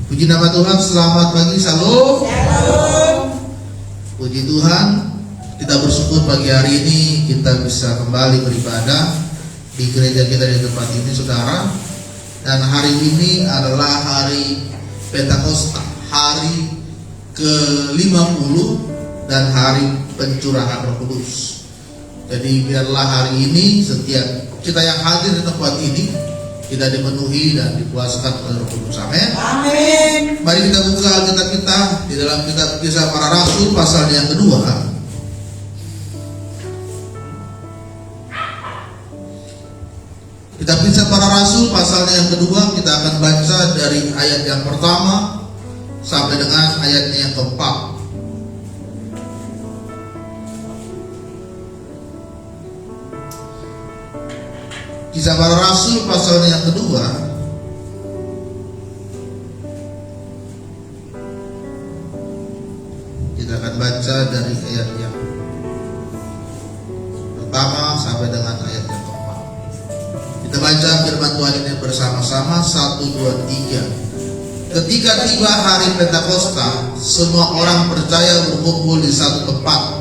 Puji nama Tuhan, selamat pagi, shalom. Puji Tuhan, kita bersyukur pagi hari ini kita bisa kembali beribadah di gereja kita di tempat ini, saudara. Dan hari ini adalah hari Pentakosta, hari ke-50 dan hari pencurahan Roh Kudus. Jadi biarlah hari ini setiap kita yang hadir di tempat ini kita dipenuhi dan dikuasakan oleh Roh Kudus. Amin. Amin. Mari kita buka Alkitab kita di dalam kitab Kisah Para Rasul pasal yang kedua. Kitab Kisah Para Rasul pasalnya yang kedua, kita akan baca dari ayat yang pertama sampai dengan ayatnya yang keempat. Kisah Para Rasul pasalnya yang kedua, kita akan baca dari ayat yang pertama sampai dengan ayat yang keempat. Kita baca firman Tuhan ini bersama-sama. 1, 2, 3. Ketika tiba hari Pentakosta, semua orang percaya berkumpul di satu tempat.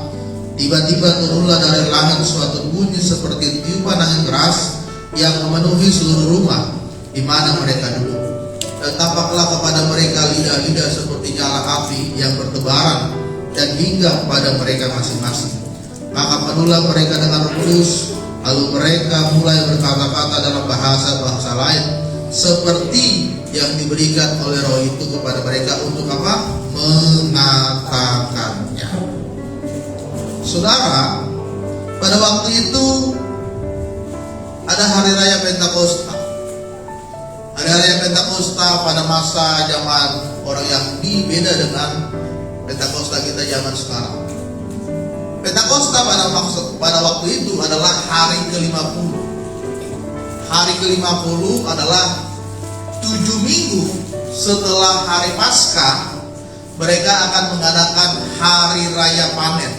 Tiba-tiba turunlah dari langit suatu bunyi seperti tiupan angin keras yang memenuhi seluruh rumah di mana mereka duduk. Dan tampaklah kepada mereka lidah-lidah seperti nyala api yang bertebaran dan hingga kepada mereka masing-masing. Maka penuhlah mereka dengan Roh Kudus, lalu mereka mulai berkata-kata dalam bahasa-bahasa lain seperti yang diberikan oleh Roh itu kepada mereka untuk apa? Mengatakannya. Saudara, pada waktu itu ada hari raya Pentakosta. Hari raya Pentakosta pada masa zaman orang Yahudi beda dengan Pentakosta kita zaman sekarang. Pentakosta pada waktu itu adalah hari ke-50. Hari ke-50 adalah 7 minggu setelah hari Paskah. Mereka akan mengadakan hari raya panen.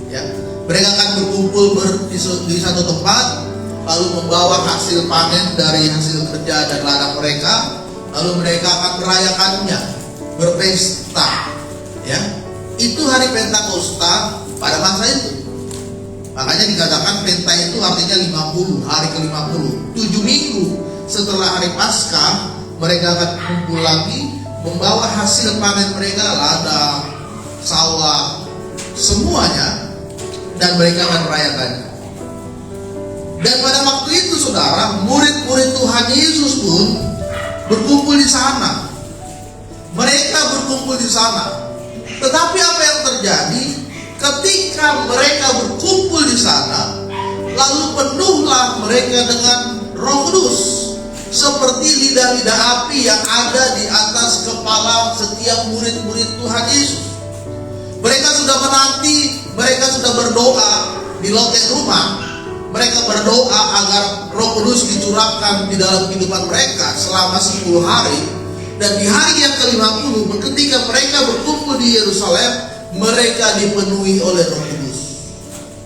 Ya, mereka akan berkumpul di satu tempat, lalu membawa hasil panen dari hasil kerja dan ladang mereka, lalu mereka akan merayakannya, berpesta. Ya, itu hari Pentakosta pada masa itu. Makanya dikatakan Penta itu artinya 50, hari ke-50. 7 minggu setelah hari Paskah, mereka akan kumpul lagi, membawa hasil panen mereka, ladang, sawah, semuanya, dan mereka akan merayakannya. Dan pada waktu itu, saudara, murid-murid Tuhan Yesus pun berkumpul di sana. Mereka berkumpul di sana. Tetapi apa yang terjadi ketika mereka berkumpul di sana, lalu penuhlah mereka dengan Roh Kudus, seperti lidah-lidah api yang ada di atas kepala setiap murid-murid Tuhan Yesus. Mereka sudah menanti, mereka sudah berdoa di loteng rumah. Mereka berdoa agar Roh Kudus dicurahkan di dalam kehidupan mereka selama 10 hari. Dan di hari yang ke-50, ketika mereka berkumpul di Yerusalem, mereka dipenuhi oleh Roh Kudus.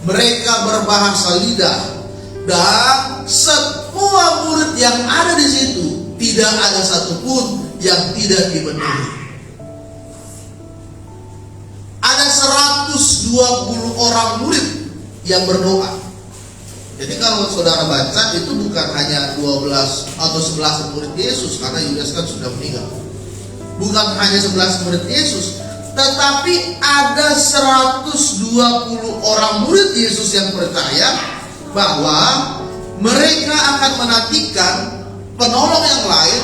Mereka berbahasa lidah, dan semua murid yang ada di situ tidak ada satupun yang tidak dipenuhi. Ada 120 orang murid yang berdoa. Jadi kalau saudara baca, itu bukan hanya 12 atau 11 murid Yesus, karena Yudas kan sudah meninggal. Bukan hanya 11 murid Yesus, tetapi ada 120 orang murid Yesus yang percaya bahwa mereka akan menantikan penolong yang lain,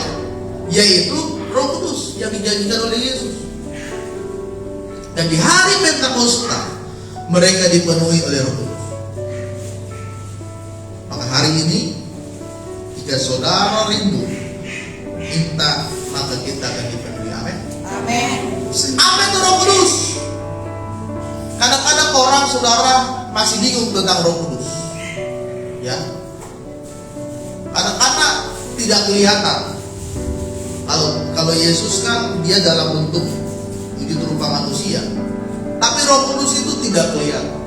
yaitu Roh Kudus yang dijanjikan oleh Yesus. Dan di hari Pentakosta mereka dipenuhi oleh Roh Kudus. Maka hari ini, jika saudara rindu, minta, maka kita akan dipenuhi. Amin. Amin. Apa itu Roh Kudus? Kadang-kadang orang, saudara, masih bingung tentang Roh Kudus. Ya, kadang-kadang tidak kelihatan. Kalau Yesus kan dia dalam bentuk wujud rupa manusia, tapi Roh Kudus itu tidak kelihatan.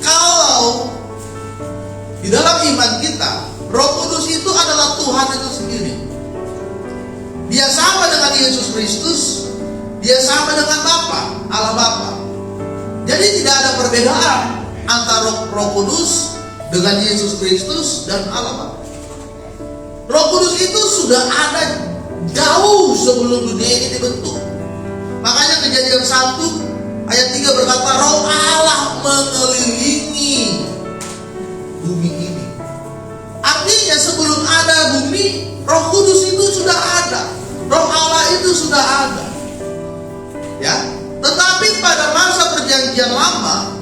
Kalau di dalam iman kita, Roh Kudus itu adalah Tuhan itu sendiri. Yesus Kristus, dia sama dengan Bapa, Allah Bapa. Jadi tidak ada perbedaan antara Roh Kudus dengan Yesus Kristus dan Allah Bapa. Roh Kudus itu sudah ada jauh sebelum dunia ini dibentuk. Makanya Kejadian 1 ayat 3 berkata, Roh Allah mengelilingi bumi ini. Artinya sebelum ada bumi, Roh Kudus itu sudah ada. Roh Allah itu sudah ada. Ya, tetapi pada masa perjanjian lama,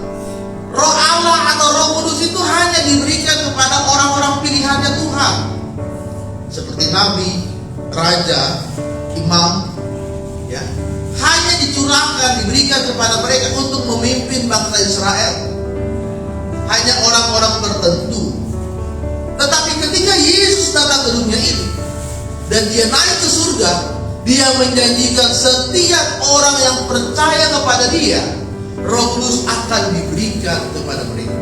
Roh Allah atau Roh Kudus itu hanya diberikan kepada orang-orang pilihannya Tuhan, seperti nabi, raja, imam, ya, hanya dicurahkan, diberikan kepada mereka untuk memimpin bangsa Israel. Hanya orang-orang tertentu. Tetapi ketika Yesus datang ke dunia ini dan dia naik ke surga, dia menjanjikan setiap orang yang percaya kepada dia, Roh Kudus akan diberikan kepada mereka.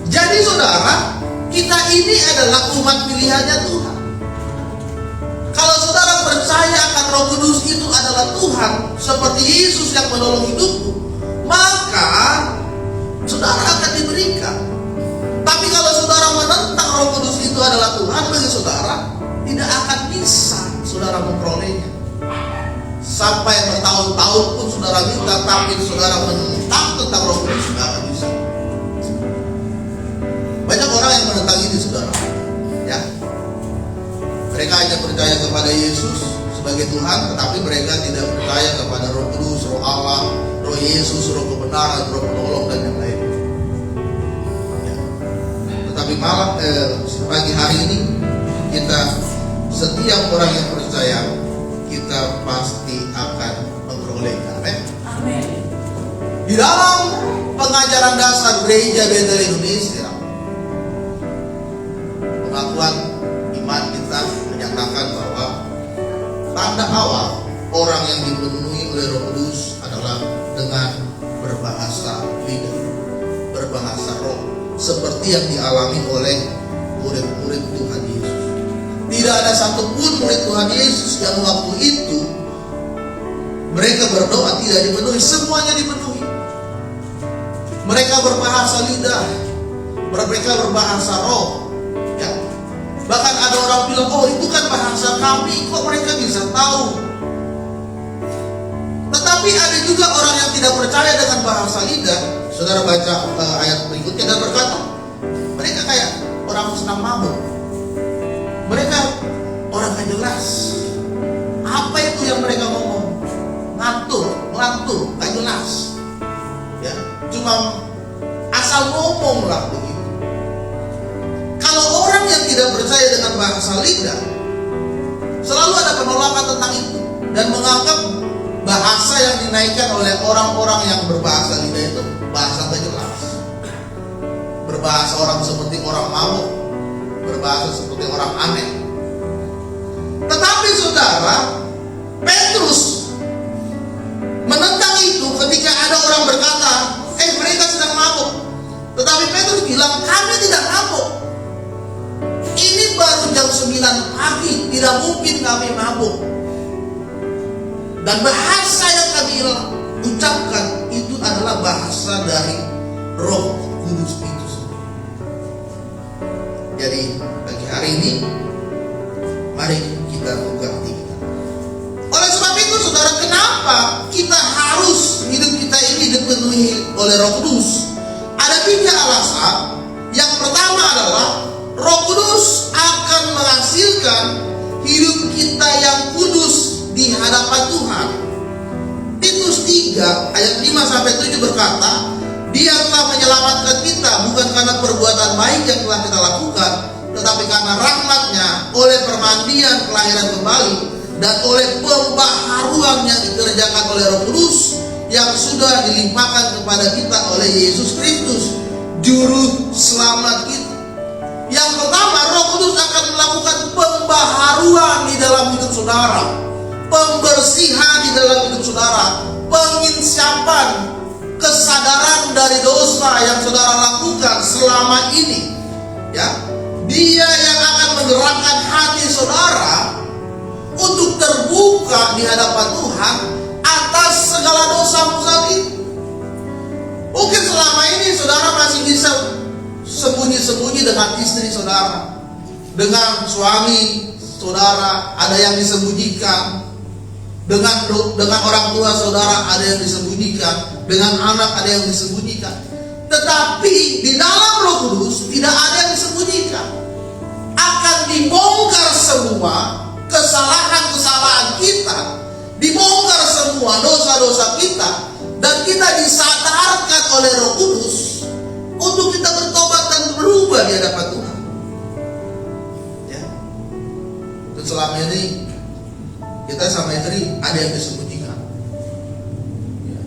Jadi saudara, kita ini adalah umat pilihannya Tuhan. Kalau saudara percaya akan Roh Kudus itu adalah Tuhan, seperti Yesus yang menolong hidupmu, maka saudara akan diberikan. Tapi kalau saudara menentang Roh Kudus itu adalah Tuhan bagi saudara, tidak akan bisa saudara memperolehnya. Sampai bertahun-tahun pun saudara minta, tapi saudara menentang tentang Roh Kudus, tidak akan bisa. Banyak orang yang menentang ini saudara, ya. Mereka hanya percaya kepada Yesus sebagai Tuhan, tetapi mereka tidak percaya kepada Roh Kudus, Roh Allah, Roh Yesus, Roh kebenaran, Roh penolong dan yang lain. Ya. Tetapi malam pagi hari ini kita, setiap orang yang percaya, kita pasti akan memperolehnya. Amin. Amin. Di dalam pengajaran dasar Gereja Bethel Indonesia, pengakuan iman kita menyatakan bahwa tanda awal orang yang dipenuhi oleh Roh Kudus adalah dengan berbahasa lidah, berbahasa roh, seperti yang dialami oleh murid-murid Tuhan Yesus. Tidak ada satupun murid Tuhan Yesus yang waktu itu mereka berdoa tidak dipenuhi, semuanya dipenuhi. Mereka berbahasa lidah, mereka berbahasa roh. Ya. Bahkan ada orang bilang, oh itu kan bahasa kami, kok mereka bisa tahu? Tetapi ada juga orang yang tidak percaya dengan bahasa lidah. Saudara baca ayat berikutnya dan berkata, mereka kayak orang senang mabuk. Mereka orang gak jelas. Apa itu yang mereka ngomong? Ngelantur, gak jelas. Ya, cuma asal ngomong lah begitu. Kalau orang yang tidak percaya dengan bahasa lidah, selalu ada penolakan tentang itu dan menganggap bahasa yang dinaikkan oleh orang-orang yang berbahasa lidah itu bahasa gak jelas. Berbahasa orang seperti orang mabuk, berbahasa seperti orang aneh. Tetapi saudara, Petrus menentang itu ketika ada orang berkata, mereka sedang mabuk. Tetapi Petrus bilang, kami tidak mabuk. Ini baru jam 9 pagi, tidak mungkin kami mabuk. Dan bahasa yang kami ucapkan itu adalah bahasa dari Roh Kudus itu. Jadi pagi hari ini, mari kita buka hati kita. Oleh sebab itu saudara, kenapa kita harus hidup kita ini dipenuhi oleh Roh Kudus? Ada 3 alasan. Yang pertama adalah Roh Kudus akan menghasilkan hidup kita yang kudus di hadapan Tuhan. Titus 3 ayat 5-7 berkata, Dia telah menyelamatkan kita bukan karena perbuatan baik yang telah kita lakukan, tetapi karena rahmat-Nya oleh permandian kelahiran kembali dan oleh pembaharuan yang dikerjakan oleh Roh Kudus yang sudah dilimpahkan kepada kita oleh Yesus Kristus, Juru Selamat kita. Yang pertama, Roh Kudus akan melakukan pembaharuan di dalam hidup saudara, pembersihan di dalam hidup saudara, penginsapan, kesadaran dari dosa yang saudara lakukan selama ini. Ya, Dia yang akan menggerakkan hati saudara untuk terbuka terbuka di hadapan Tuhan atas segala dosa saat ini. Mungkin selama ini saudara masih bisa sembunyi-sembunyi dengan istri saudara, dengan suami saudara ada yang disembunyikan, dengan orang tua saudara ada yang disembunyikan, dengan anak ada yang disembunyikan. Tetapi di dalam Roh Kudus tidak ada yang disembunyikan. Akan dibongkar semua kesalahan-kesalahan kita, dibongkar semua dosa-dosa kita, dan kita disadarkan oleh Roh Kudus untuk kita bertobat dan berubah di hadapan Tuhan. Ya. Dan selama ini kita sama istri ada yang disembunyikan. Ya.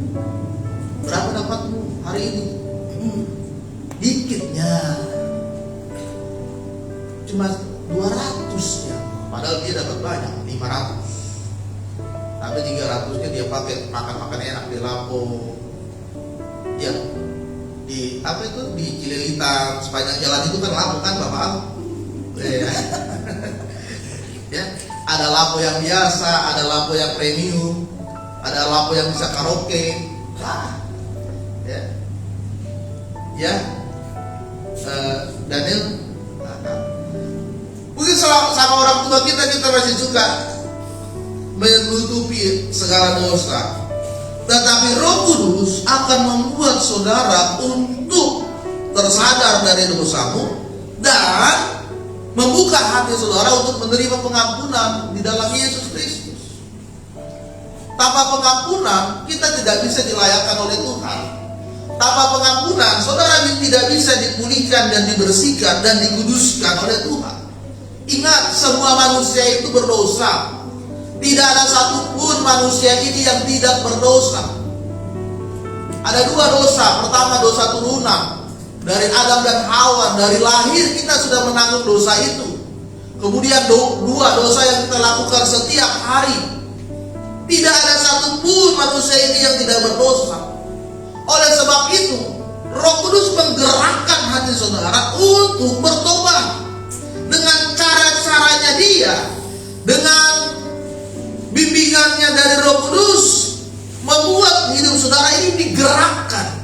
Berapa dapatmu hari ini? Dikitnya, cuma 200-nya, padahal dia dapat banyak, 500. Tapi 300-nya dia pakai makan-makan enak di Lampung. Ya, di apa itu, di Cililitan, sepanjang jalan itu kan Lampung kan Bapak. Ya. Ya, ada lampu yang biasa, ada lampu yang premium, ada lampu yang bisa karaoke. Ya. Ya. Daniel, mungkin sama orang tua kita masih suka menutupi segala dosa, tetapi Roh Kudus akan membuat saudara untuk tersadar dari dosamu dan membuka hati saudara untuk menerima pengampunan di dalam Yesus Kristus. Tanpa pengampunan kita tidak bisa dilayakkan oleh Tuhan. Tanpa pengampunan saudara tidak bisa dipulihkan dan dibersihkan dan dikuduskan oleh Tuhan. Ingat, semua manusia itu berdosa. Tidak ada satupun manusia ini yang tidak berdosa. Ada 2 dosa. Pertama, dosa turunan dari Adam dan Hawa. Dari lahir kita sudah menanggung dosa itu. Kemudian 2 dosa yang kita lakukan setiap hari. Tidak ada satupun manusia ini yang tidak berdosa. Oleh sebab itu, Roh Kudus menggerakkan hati saudara untuk bertobat. Dengan cara-caranya dia, dengan bimbingannya dari Roh Kudus, membuat hidup saudara ini digerakkan.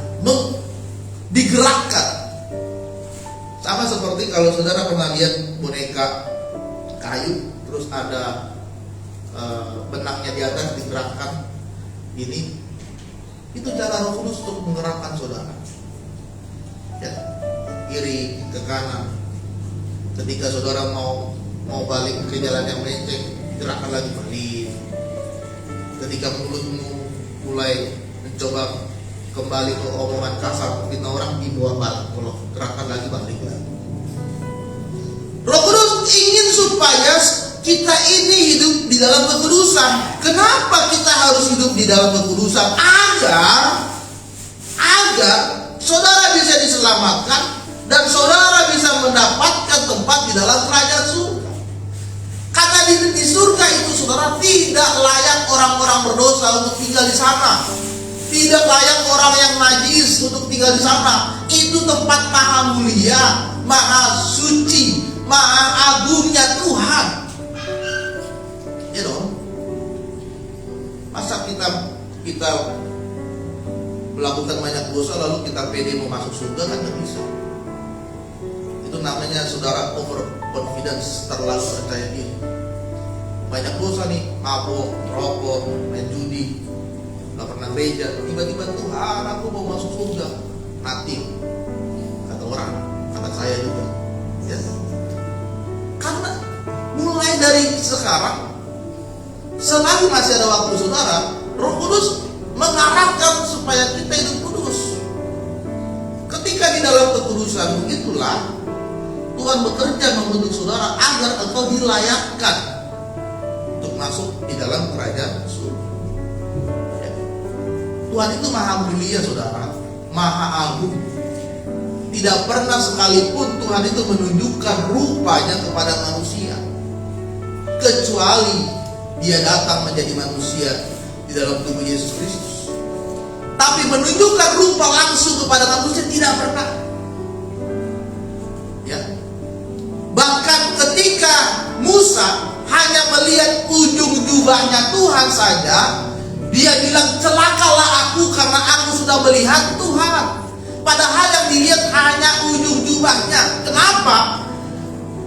Sama seperti kalau saudara pernah lihat boneka kayu, terus ada benangnya di atas digerakkan, ini itu cara Roh Kudus untuk menggerakkan saudara. Ya, kiri ke kanan. Ketika saudara mau balik ke jalan yang melenceng, gerakkan lagi balik. Ketika mulutmu mulai mencoba kembali ke omongan kasar, fitnah orang, dibawa balik, kalau gerakkan lagi balik. Roh Kudus ingin supaya kita ini hidup di dalam kekudusan. Kenapa kita harus hidup di dalam kekudusan? Agar saudara bisa diselamatkan dan saudara bisa mendapatkan tempat di dalam kerajaan surga. Karena di surga itu saudara tidak layak orang-orang berdosa untuk tinggal di sana. Tidak layak orang yang najis untuk tinggal di sana. Itu tempat maha mulia, maha suci, maha agungnya Tuhan. Ya dong. Masa kita melakukan banyak dosa lalu kita pede mau masuk surga, kan nggak bisa. Itu namanya saudara overconfidence, terlalu percaya diri. Banyak dosa nih, mabuk, rokok, main judi, nggak pernah gereja, tiba-tiba Tuhan aku mau masuk surga. Nanti kata orang, kata saya juga, ya. Karena mulai dari sekarang, selagi masih ada waktu saudara, Roh Kudus mengarahkan supaya kita hidup kudus. Ketika di dalam kekudusan, begitulah Tuhan bekerja membentuk saudara agar engkau dilayakkan untuk masuk di dalam kerajaan surga. Ya. Tuhan itu maha mulia saudara, maha agung. Tidak pernah sekalipun Tuhan itu menunjukkan rupanya kepada manusia, kecuali dia datang menjadi manusia di dalam tubuh Yesus Kristus. Tapi menunjukkan rupa langsung kepada manusia tidak pernah. Ya. Bahkan ketika Musa hanya melihat ujung jubahnya Tuhan saja, dia bilang celakalah aku karena aku sudah melihat Tuhan. Padahal yang dilihat hanya ujung jubahnya. Kenapa?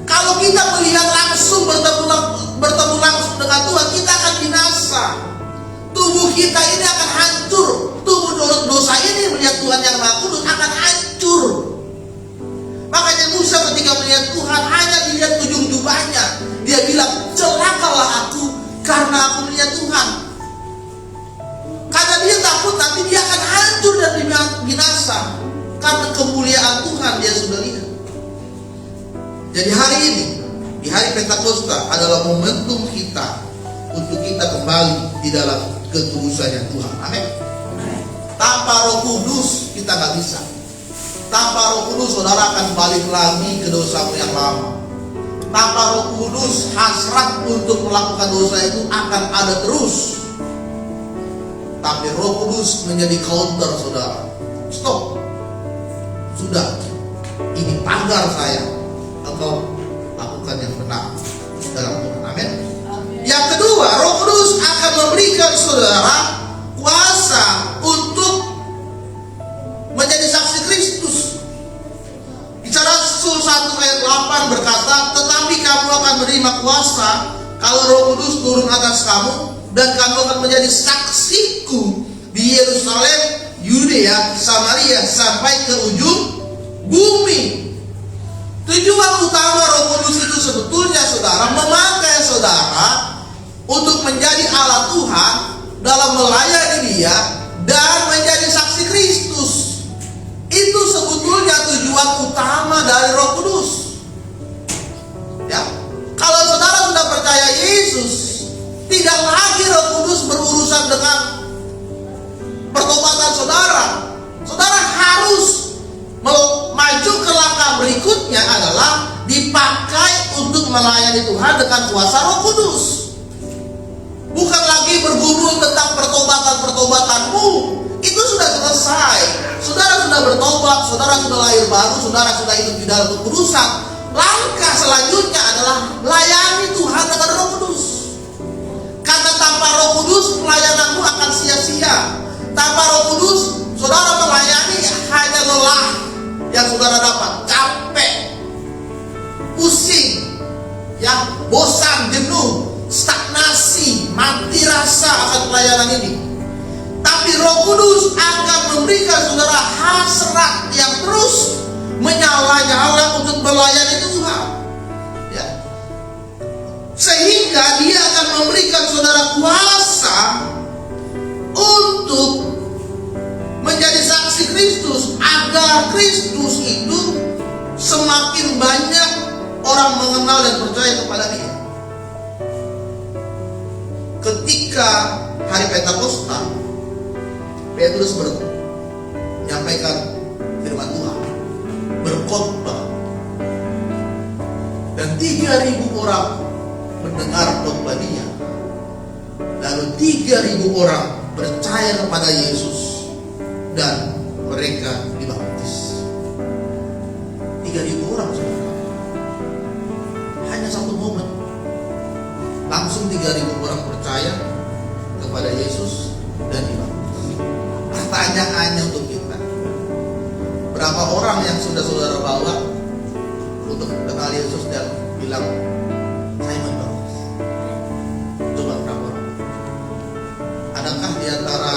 Kalau kita melihat langsung, bertemu langsung dengan Tuhan, kita akan binasa. Tubuh kita ini akan hancur. Tubuh dosa ini melihat Tuhan yang Maha Kudus akan hancur. Makanya Musa ketika melihat Tuhan hanya dilihat ujung jubahnya, dia bilang celakalah aku karena aku melihat Tuhan. Karena dia takut nanti dia akan hancur dan binasa. Karena kemuliaan Tuhan dia sudah lihat. Jadi hari ini, di hari Pentakosta adalah momentum kita untuk kita kembali di dalam kekudusannya Tuhan. Amin. Tanpa Roh Kudus kita nggak bisa. Tanpa Roh Kudus saudara akan balik lagi ke dosamu yang lama. Tanpa Roh Kudus hasrat untuk melakukan dosa itu akan ada terus. Tapi Roh Kudus menjadi counter saudara. Stop. Sudah. Ini pagar saya. Engkau lakukan yang benar dalam Tuhan. Amin. Yang kedua, Roh Kudus akan memberikan saudara kuasa untuk menjadi saksi Kristus. Bicara Rasul 1 ayat 8 berkata, tetapi kamu akan menerima kuasa kalau Roh Kudus turun atas kamu, dan kamu akan menjadi saksiku di Yerusalem, Yudea, Samaria, sampai ke ujung bumi. Tujuan utama Roh Kudus itu sebetulnya saudara memakai saudara untuk menjadi alat Tuhan dalam melayani Dia dan menjadi saksi Kristus. Itu sebetulnya tujuan utama dari Roh Kudus. Ya, kalau saudara sudah percaya Yesus, tidak lagi Roh Kudus berurusan dengan pertobatan saudara. Saudara harus maju ke langkah berikutnya adalah dipakai untuk melayani Tuhan dengan kuasa Roh Kudus. Bukan lagi bergumul tentang pertobatan-pertobatanmu. Itu sudah selesai. Saudara sudah bertobat, saudara sudah lahir baru, saudara sudah hidup di dalam kekudusan. Langkah selanjutnya adalah layani Tuhan dengan Roh Kudus. Karena tanpa Roh Kudus pelayananmu akan sia-sia. Tanpa Roh Kudus saudara melayani hanya lelah yang saudara dapat, capek, pusing, ya, bosan, jenuh, stagnasi, mati rasa akan pelayanan ini. Tapi Roh Kudus akan memberikan saudara hasrat yang terus menyala-nyala untuk melayani Tuhan. Ya. Sehingga Dia akan memberikan saudara kuasa untuk menjadi saksi Kristus, agar Kristus itu semakin banyak orang mengenal dan percaya kepada Dia. Ketika hari Pentakosta, Petrus menyampaikan firman Tuhan, berkhotbah, dan 3.000 orang mendengar khotbah dia. Lalu 3.000 orang percaya kepada Yesus dan mereka dibaptis. 3.000 orang saudara. Hanya satu momen, langsung 3.000 orang percaya kepada Yesus dan dibaptis. Pertanyaannya untuk kita, berapa orang yang sudah saudara bawa untuk kenal Yesus dan bilang saya mau baptis? Coba berapa orang? Adakah di antara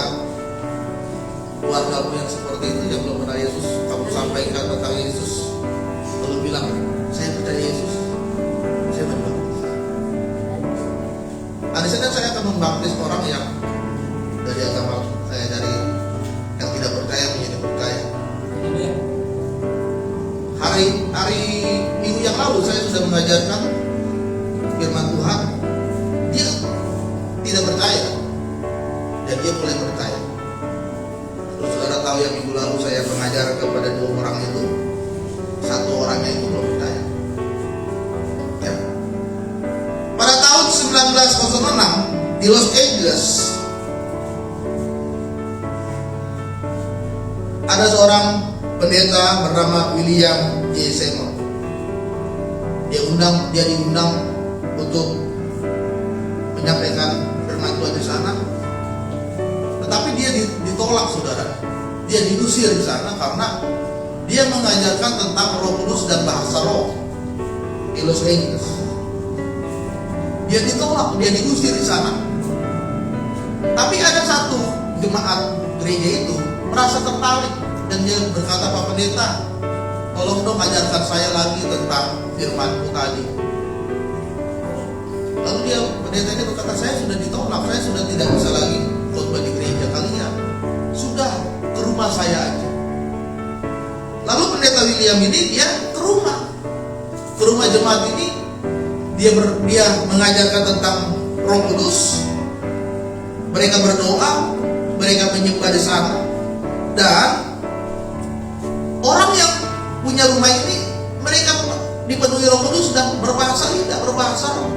keluargamu yang seperti itu yang belum kenal Yesus, kamu sampaikan tentang Yesus, lalu bilang saya percaya Yesus, saya mau baptis? Di sana saya akan membaptis orang yang dari agama dari yang tidak percaya menjadi percaya. Hari minggu yang lalu saya sudah mengajarkan firman Tuhan. Dia tidak percaya dan dia mulai percaya. Terus saudara tahu yang minggu lalu saya mengajar kepada 2 orang itu, 1 orangnya itu belum percaya. Ya. Pada tahun 1906 di Los Angeles ada seorang pendeta bernama William J. Seymour. Dia diundang untuk menyampaikan dengan Tuhan di sana. Tetapi dia ditolak, saudara. Dia diusir di sana karena dia mengajarkan tentang Roh Kudus dan bahasa roh di Los Angeles. Dia ditolak, dia diusir di sana. Tapi ada satu jemaat gereja itu merasa tertarik dan dia berkata, Pak Pendeta, tolong dong ajarkan saya lagi tentang firman-Mu tadi. Lalu dia, pendeta itu berkata, saya sudah ditolak, saya sudah tidak bisa lagi khotbah di gereja kalian. Sudah, ke rumah saya aja. Lalu pendeta William ini dia ke rumah jemaat ini. Dia mengajarkan tentang Roh Kudus. Mereka berdoa, mereka menyembah di sana. Dan orang yang punya rumah ini, mereka dipenuhi Roh Kudus dan berbahasa lidah, berbahasa roh.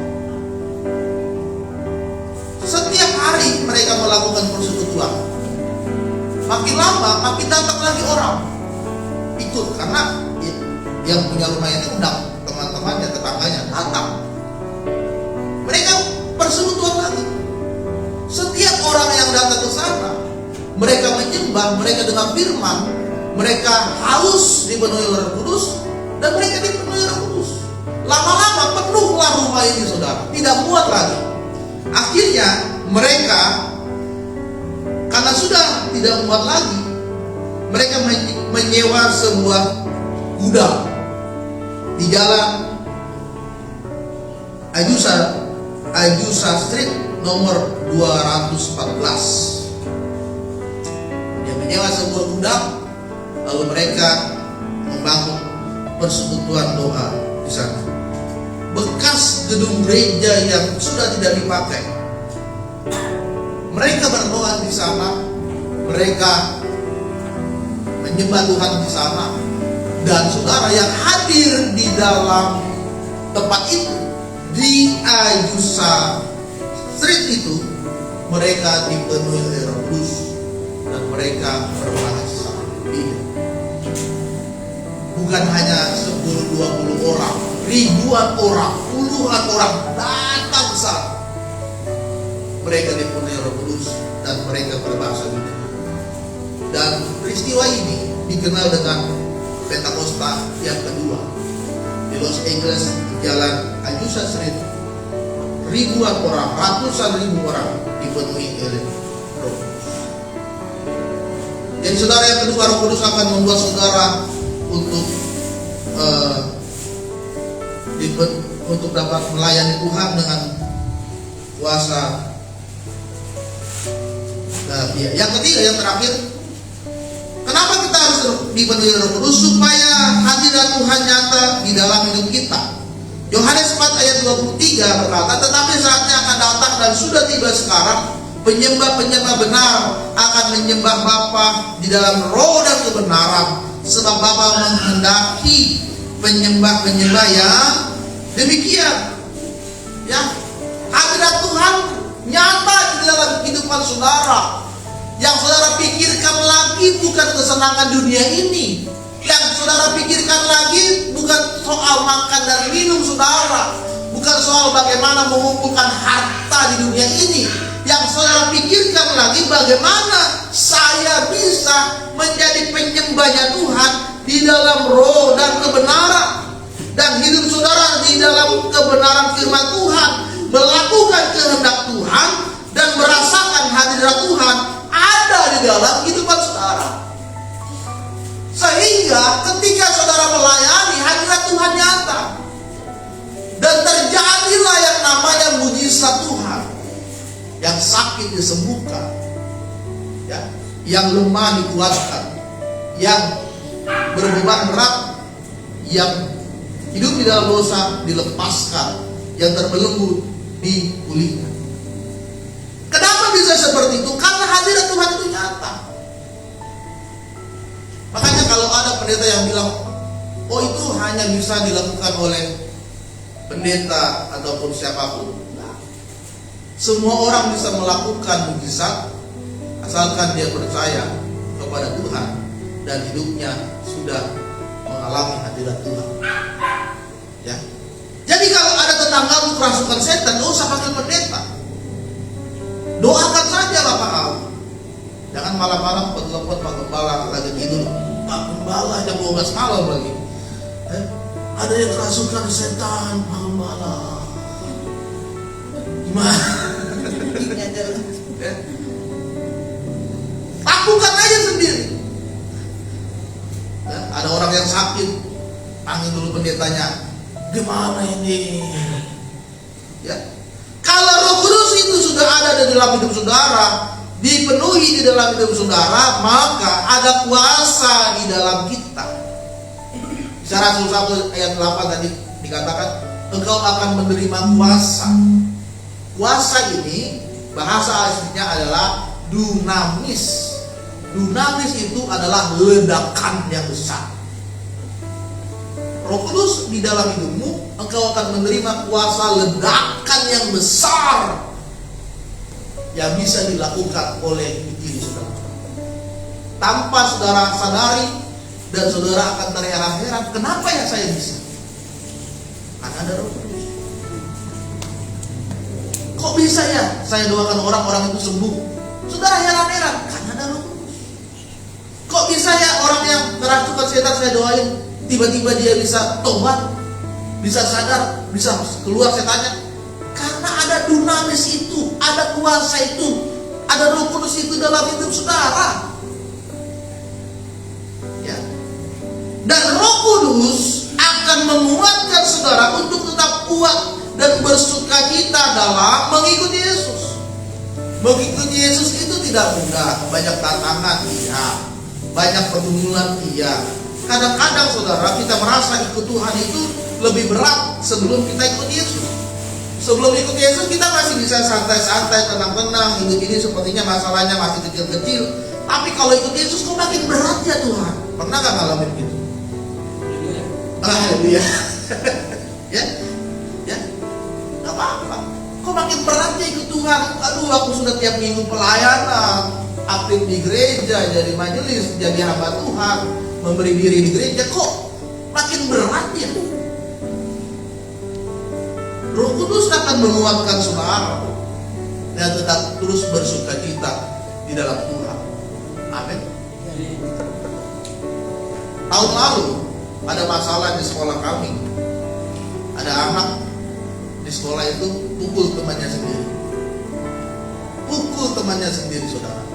Setiap hari mereka melakukan persekutuan. Makin lama, makin datang lagi orang ikut, karena yang punya rumah ini undang teman-temannya, tetangganya datang. Mereka persekutuan lagi. Setiap orang yang datang ke sana, mereka menyembah, mereka dengar firman, mereka haus dipenuhi Roh Kudus, dan mereka dipenuhi Roh Kudus. Lama-lama penuhlah rumah ini, saudara, tidak muat lagi. Akhirnya mereka, karena sudah tidak muat lagi, mereka menyewa sebuah gudang di jalan Ajusa Street nomor 214. Dia menyewa sebuah gudang, lalu mereka membangun persekutuan doa di sana. Bekas gedung gereja yang sudah tidak dipakai, mereka berdoa di sana, mereka menyembah Tuhan di sana. Dan saudara yang hadir di dalam tempat itu, di Ajusa Street itu, mereka dipenuhi Roh Kudus dan mereka berbahasa lidah. Bukan hanya 10-20 orang, ribuan orang, puluhan orang datang ke sana. Mereka dipenuhi Roh Kudus dan mereka berbahasa lidah. Dan peristiwa ini dikenal dengan Pentakosta yang kedua di Los Angeles, di jalan Ajusa Street. Ribuan orang, ratusan ribu orang dipenuhi oleh Roh Kudus. Jadi saudara, yang kedua, Roh Kudus akan membuat saudara untuk dapat melayani Tuhan dengan kuasa. Nah, yang ketiga, yang terakhir, kenapa kita harus dipenuhi Roh Kudus? Supaya hadirat Tuhan nyata di dalam hidup kita. Yohanes 4 ayat 23 berkata, tetapi saatnya akan datang dan sudah tiba sekarang, penyembah-penyembah benar akan menyembah Bapa di dalam roh dan kebenaran, sebab Bapa menghendaki penyembah-penyembah yang demikian. Ya, hadirat Tuhan nyata di dalam kehidupan saudara. Yang saudara pikirkan lagi bukan kesenangan dunia ini. Yang saudara pikirkan lagi bukan soal makan dan minum saudara, bukan soal bagaimana mengumpulkan harta di dunia ini. Yang saudara pikirkan lagi bagaimana saya bisa menjadi penyembahnya Tuhan di dalam roh dan kebenaran. Dan hidup saudara di dalam kebenaran firman Tuhan, melakukan kehendak Tuhan dan merasakan hadirat Tuhan ada di dalam kehidupan saudara. Sehingga ketika saudara melayani, hadirat Tuhan nyata. Dan terjadilah yang namanya mujizat Tuhan. Yang sakit disembuhkan, ya, yang lemah dikuatkan, yang berbeban berat, yang hidup di dalam dosa dilepaskan, yang terbelenggu dipulihkan. Kenapa bisa seperti itu? Karena hadirat Tuhan itu nyata. Makanya kalau ada pendeta yang bilang, oh itu hanya bisa dilakukan oleh pendeta ataupun siapapun. Nah, semua orang bisa melakukan mujizat asalkan dia percaya kepada Tuhan dan hidupnya sudah mengalami hadirat Tuhan. Ya. Jadi kalau ada tetanggamu kerasukan setan, gak usah panggil pendeta. Jangan malam-malam telepon Pak Gembala lagi tidur. Pak Gembala jam 12 malam lagi. Ada yang kerasukan setan, Pak Gembala. Gimana? Lakukan aja sendiri. Ada orang yang sakit, panggil dulu pendetanya. Gimana ini? Ya. Kalau Roh Kudus itu sudah ada di dalam hidup saudara, dipenuhi di dalam hidup saudara, maka ada kuasa di dalam kita. Bicara Rasul 1 ayat 8 tadi dikatakan, engkau akan menerima kuasa. Kuasa ini bahasa aslinya adalah dunamis. Dunamis itu adalah ledakan yang besar. Roh Kudus di dalam hidupmu, engkau akan menerima kuasa ledakan yang besar yang bisa dilakukan oleh diri saudara. Tanpa saudara sadari, dan saudara akan terheran-heran, kenapa ya saya bisa? Karena ada Roh Kudus. Kok bisa ya saya doakan orang itu sembuh? Saudara heran-heran, karena ada Roh Kudus. Kok bisa ya orang yang kerasukan setan saya doain, tiba-tiba dia bisa tobat, bisa sadar, bisa keluar setannya? Karena ada dunamis itu, ada kuasa itu, ada Roh Kudus itu dalam hidup saudara. Ya. Dan Roh Kudus akan menguatkan saudara untuk tetap kuat dan bersukacita dalam mengikuti Yesus. Mengikuti Yesus itu tidak mudah, banyak tantangan, iya, banyak pergumulan, iya. Kadang-kadang saudara kita merasa ikut Tuhan itu lebih berat sebelum kita ikut Yesus. Sebelum ikut Yesus kita masih bisa santai-santai, tenang-tenang, hidup ini sepertinya masalahnya masih kecil-kecil. Tapi kalau ikut Yesus kok makin berat ya Tuhan? Pernah gak ngalamin gitu? Haleluya. Ya, ya, gak apa-apa. Kok makin berat ya ikut Tuhan? Aduh, aku sudah tiap minggu pelayanan, aktif di gereja, jadi majelis, jadi hamba Tuhan, memberi diri di gereja, kok makin berat ya? Roh Kudus akan menguatkan saudara dan tetap terus bersukacita di dalam Tuhan. Amin. Tahun lalu ada masalah di sekolah kami. Ada anak di sekolah itu pukul temannya sendiri. Pukul temannya sendiri, saudara.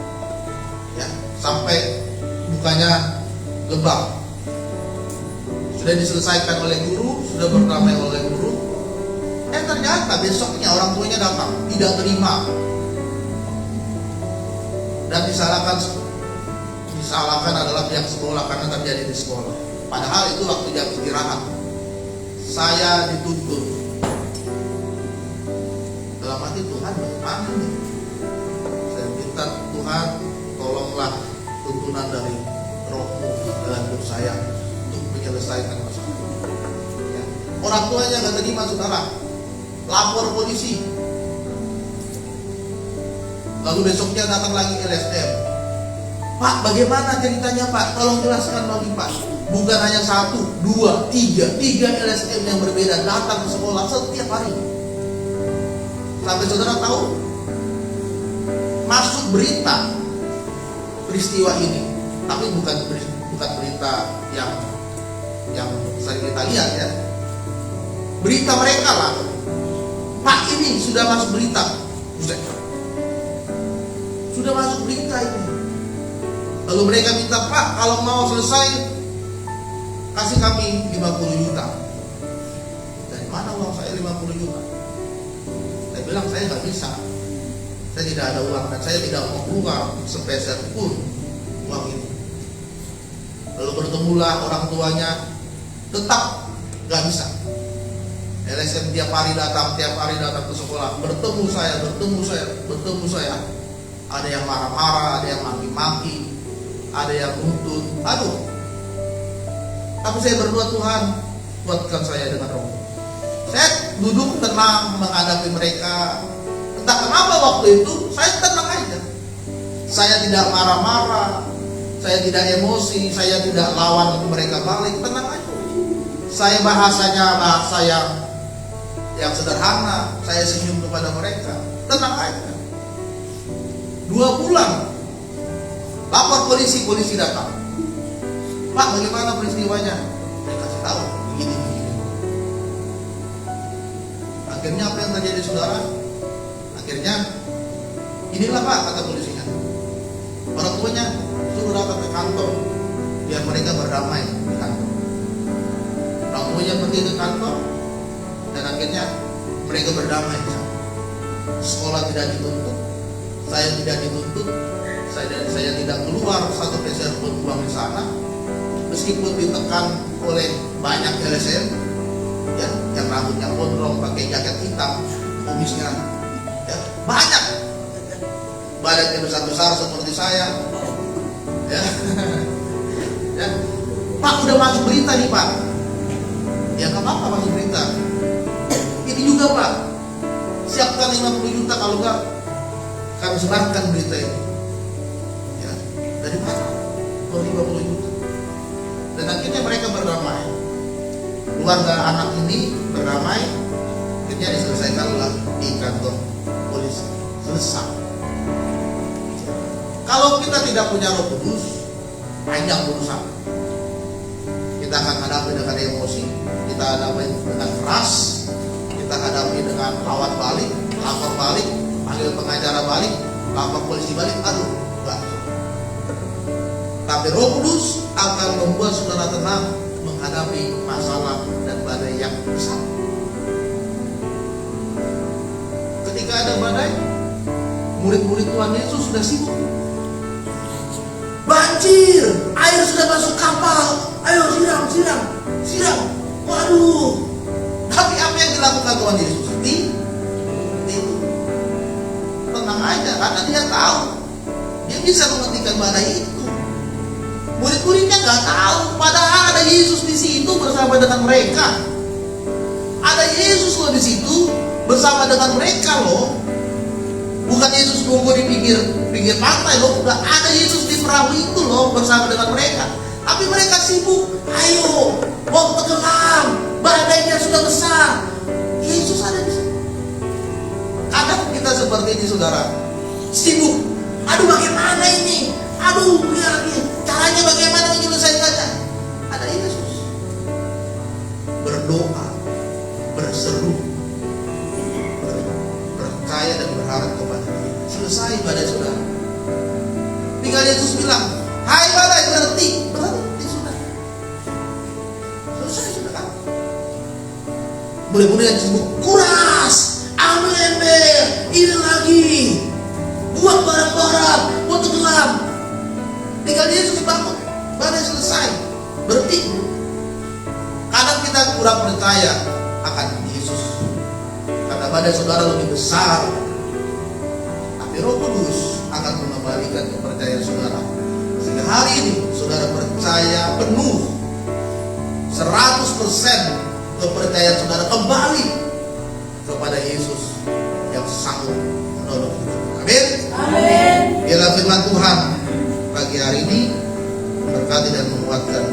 Ya, sampai mukanya lebam. Sudah diselesaikan oleh guru, sudah berdamai oleh guru. Ternyata besoknya orang tuanya datang, tidak terima. Dan disalahkan adalah pihak sekolah karena terjadi di sekolah. Padahal itu waktu jam istirahat. Saya dituntut. Dalam hati, Tuhan bagaimana nih? Saya minta Tuhan tolonglah tuntunan dari Roh-Mu dalam hidup saya untuk menyelesaikan masalah. Ya. Orang tuanya gak terima, saudara. Lapor polisi. Lalu besoknya datang lagi LSM. Pak, bagaimana ceritanya Pak? Tolong jelaskan lagi Pak. Bukan hanya 1, 2, 3 LSM yang berbeda datang ke sekolah setiap hari. Sampai saudara tahu, masuk berita peristiwa ini, tapi bukan berita yang sering kita lihat ya. Berita mereka lah. Pak, ini sudah masuk berita. Sudah masuk berita ini. Lalu mereka minta, Pak, kalau mau selesai kasih kami 50 juta. Dari mana uang saya 50 juta? Saya bilang saya nggak bisa. Saya tidak ada uang dan saya tidak mau keluar sepeser pun uang ini. Lalu bertemulah orang tuanya, tetap nggak bisa. LSM tiap hari datang ke sekolah, bertemu saya. Ada yang marah-marah, ada yang maki-maki, ada yang nuntut. Aduh. Tapi saya berdoa, Tuhan, kuatkan saya dengan Roh. Saya duduk tenang menghadapi mereka. Entah kenapa waktu itu saya tenang aja. Saya tidak marah-marah, saya tidak emosi, saya tidak lawan mereka balik, tenang aja. Saya bahasanya bahasa yang sederhana, saya senyum kepada mereka, tenang aja. 2 bulan Lapor polisi, polisi datang. Pak, bagaimana peristiwanya? Saya kasih tahu, begini. Akhirnya apa yang terjadi saudara? Akhirnya inilah Pak, kata polisinya. Orang tuanya suruh datang ke kantor biar mereka berdamai di kantor. Orang tuanya pergi ke kantor dan akhirnya mereka berdamai di sana. Sekolah tidak dituntut, saya tidak dituntut, saya tidak keluar satu peser pun uang di sana, meskipun ditekan oleh banyak LSM, ya, yang rambutnya gondrong, pakai jaket hitam, kumisnya, ya, banyak, badannya besar-besar seperti saya, ya, ya. Pak udah masuk berita nih Pak, ya nggak apa-apa masuk berita. Ini juga Pak, siapkan 50 juta kalau enggak kami sebarkan berita ini. Ya, dari mana? 50 juta. Dan akhirnya mereka berdamai. Keluarga anak ini berdamai. Akhirnya diselesaikanlah di kantor polisi. Selesai. Kalau kita tidak punya Roh Kudus, panjang urusan. Kita akan hadapi dengan emosi, kita hadapi dengan keras, kita hadapi dengan lawat balik, lapor balik, panggil pengacara balik, lapor polisi balik, aduh, enggak. Tapi Roh Kudus akan membuat saudara tenang menghadapi masalah dan badai yang besar. Ketika ada badai, murid-murid Tuhan Yesus sudah sibuk. Banjir, air sudah masuk kapal, ayo siram. Waduh. Tapi apa yang dilakukan Tuhan Yesus? Itu tenang aja, karena dia tahu dia bisa menghentikan badai itu. Murid-muridnya nggak tahu, padahal ada Yesus di situ bersama dengan mereka. Ada Yesus loh di situ bersama dengan mereka loh. Bukan Yesus nunggu di pinggir pantai loh, udah ada Yesus di perahu itu loh bersama dengan mereka. Tapi mereka sibuk, ayo, mau tenggelam, badainya sudah besar. Yesus ada di situ. Kadang kita seperti ini saudara, sibuk. Aduh bagaimana ini? Aduh caranya bagaimana menyelesaikannya? Ada Yesus. Berdoa, berseru, percaya dan berharap kepada Dia. Selesai badai saudara. Tinggal Yesus bilang, hai badai berhenti sudah. Selesai sudah kan? Boleh-boleh yang disebut kuras, ambil ember, ini lagi, buat barang-barang, buat tenggelam. Tinggal Yesus bangun, badai selesai, berhenti. Kadang kita kurang percaya akan Yesus, karena badai saudara lebih besar. Tapi Roh Kudus akan mengembalikan kepercayaan saudara. Sehingga hari ini saudara percaya penuh 100% kepercayaan saudara kembali kepada Yesus yang sanggup menolong kita. Amin. Amin. Biarlah firman Tuhan pagi hari ini memberkati dan menguatkan